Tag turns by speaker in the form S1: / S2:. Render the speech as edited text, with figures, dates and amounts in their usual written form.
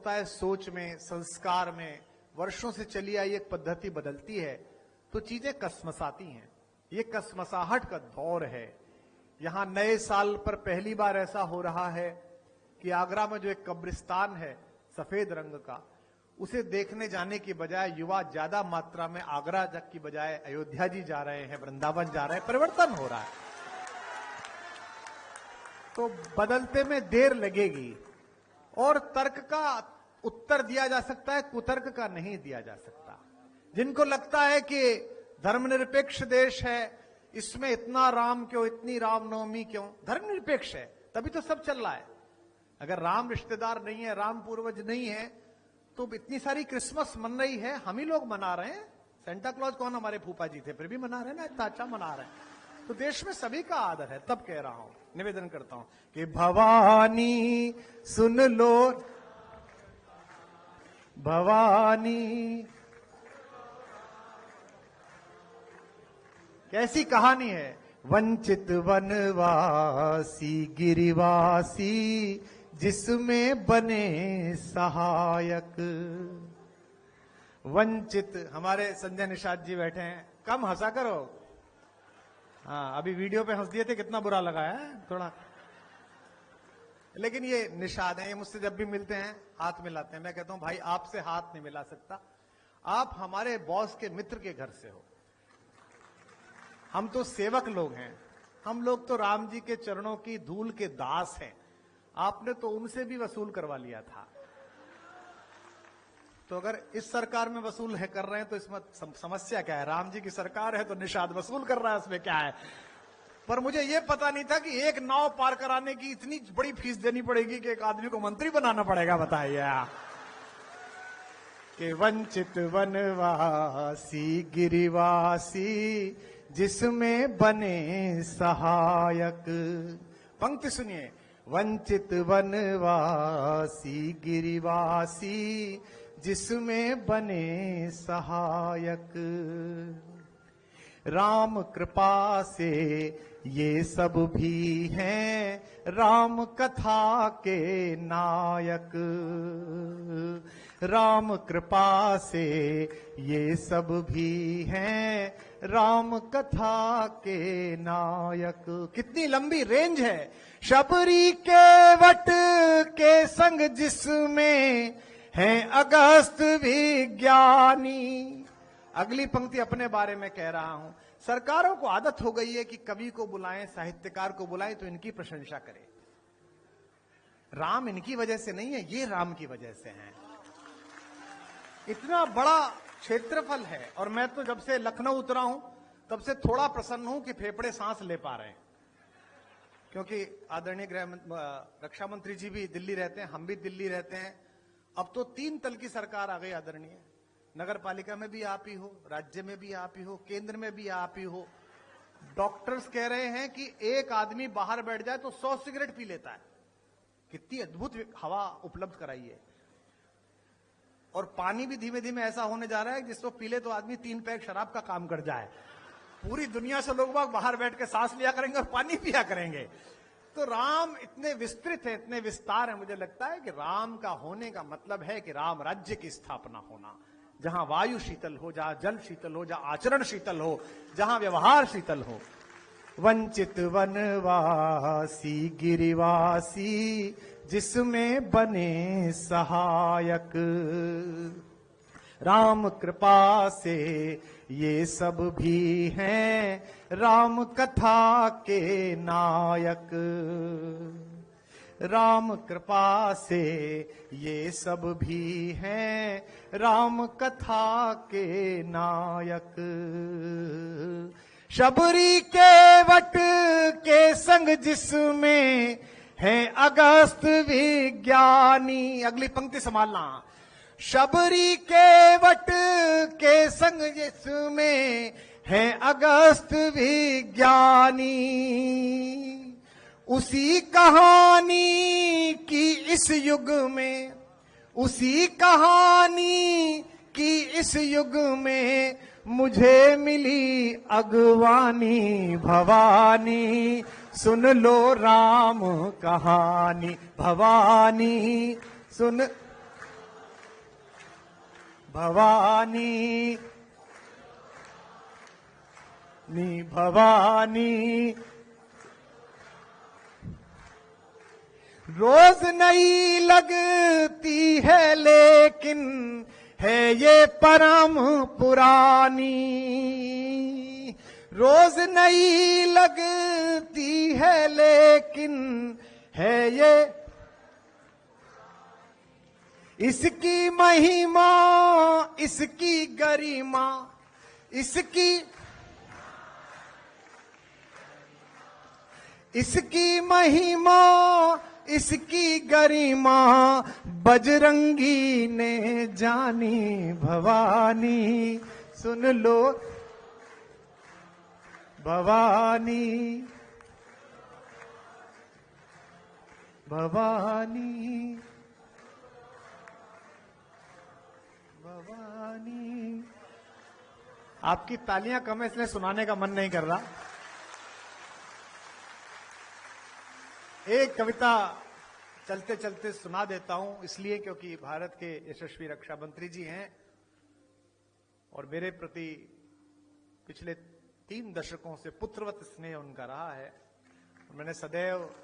S1: होता है, सोच में, संस्कार में वर्षों से चली आई एक पद्धति बदलती है तो चीजें कसमसाती हैं। ये कसमसाहट का दौर है। यहां नए साल पर पहली बार ऐसा हो रहा है कि आगरा में जो एक कब्रिस्तान है सफेद रंग का, उसे देखने जाने की बजाय युवा ज्यादा मात्रा में आगरा तक की बजाय अयोध्या जी जा रहे हैं, वृंदावन जा रहे हैं। परिवर्तन हो रहा है। तो बदलते में देर लगेगी और तर्क का उत्तर दिया जा सकता है, कुतर्क का नहीं दिया जा सकता। जिनको लगता है कि धर्मनिरपेक्ष देश है, इसमें इतना राम क्यों, इतनी रामनवमी क्यों, धर्मनिरपेक्ष है तभी तो सब चल रहा है। अगर राम रिश्तेदार नहीं है, राम पूर्वज नहीं है, तो इतनी सारी क्रिसमस मन रही है, हम ही लोग मना रहे हैं। सेंटा क्लॉज कौन, हमारे फूफा जी थे, फिर भी मना रहे हैं ना, इतना अच्छा मना रहे हैं। तो देश में सभी का आदर है। तब कह रहा हूं, निवेदन करता हूं कि भवानी सुन लो, भवानी कैसी कहानी है। वंचित वनवासी गिरिवासी जिसमें बने सहायक। वंचित, हमारे संजय निषाद जी बैठे हैं, कम हंसा करो। हाँ, अभी वीडियो पे हंस दिए थे, कितना बुरा लगा है थोड़ा। लेकिन ये निषाद है, ये मुझसे जब भी मिलते हैं हाथ मिलाते हैं। मैं कहता हूं भाई आपसे हाथ नहीं मिला सकता, आप हमारे बॉस के मित्र के घर से हो, हम तो सेवक लोग हैं, हम लोग तो राम जी के चरणों की धूल के दास हैं। आपने तो उनसे भी वसूल करवा लिया था, तो अगर इस सरकार में वसूल है कर रहे हैं तो इसमें समस्या क्या है। राम जी की सरकार है तो निषाद वसूल कर रहा है, उसमें क्या है। पर मुझे यह पता नहीं था कि एक नाव पार कराने की इतनी बड़ी फीस देनी पड़ेगी कि एक आदमी को मंत्री बनाना पड़ेगा। बताइए कि वंचित वनवासी गिरिवासी जिसमें बने सहायक। पंक्ति सुनिए, वंचित वनवासी गिरिवासी जिसमें बने सहायक। राम कृपा से ये सब भी हैं राम कथा के नायक। राम कृपा से ये सब भी हैं राम कथा के नायक। कितनी लंबी रेंज है। शबरी के वट के संग जिसमें है अगस्त विज्ञानी। अगली पंक्ति अपने बारे में कह रहा हूं। सरकारों को आदत हो गई है कि कवि को बुलाएं, साहित्यकार को बुलाएं तो इनकी प्रशंसा करें। राम इनकी वजह से नहीं है, ये राम की वजह से हैं। इतना बड़ा क्षेत्रफल है। और मैं तो जब से लखनऊ उतरा हूं तब से थोड़ा प्रसन्न हूं कि फेफड़े सांस ले पा रहे हैं, क्योंकि आदरणीय रक्षा मंत्री जी भी दिल्ली रहते हैं, हम भी दिल्ली रहते हैं। अब तो 3 तल की सरकार आ गई आदरणीय। नगर पालिका में भी आप ही हो, राज्य में भी आप ही हो, केंद्र में भी आप ही हो। डॉक्टर्स कह रहे हैं कि एक आदमी बाहर बैठ जाए तो 100 सिगरेट पी लेता है। कितनी अद्भुत हवा उपलब्ध कराई है। और पानी भी धीमे धीमे ऐसा होने जा रहा है जिसको पी ले तो आदमी 3 पैक शराब का काम कर जाए। पूरी दुनिया से लोग बाहर बैठ के सांस लिया करेंगे और पानी पिया करेंगे। तो राम इतने विस्तृत है, इतने विस्तार है। मुझे लगता है कि राम का होने का मतलब है कि राम राज्य की स्थापना होना, जहां वायु शीतल हो, जहां जल शीतल हो, जहां आचरण शीतल हो, जहां व्यवहार शीतल हो। वंचित वनवासी गिरिवासी जिसमें बने सहायक। राम कृपा से ये सब भी हैं राम कथा के नायक। राम कृपा से ये सब भी हैं राम कथा के नायक। शबरी के वट के संग जिसमें है अगस्त विज्ञानी। अगली पंक्ति संभालना। शबरी के वट के संग जिसमें है अगस्त विज्ञानी। उसी कहानी की इस युग में, उसी कहानी की इस युग में मुझे मिली अगवानी। भवानी सुन लो राम कहानी, भवानी सुन। भवानी नी भवानी। रोज नई लगती है लेकिन है ये परम पुरानी। रोज नई लगती है लेकिन है ये, इसकी महिमा इसकी गरिमा, इसकी महिमा इसकी गरिमा बजरंगी ने जानी। भवानी सुन लो भवानी, भवानी भवानी। आपकी तालियां कम है इसलिए सुनाने का मन नहीं कर रहा। एक कविता चलते चलते सुना देता हूं, इसलिए क्योंकि भारत के यशस्वी रक्षा मंत्री जी हैं और मेरे प्रति पिछले 3 दशकों से पुत्रवत स्नेह उनका रहा है। मैंने सदैव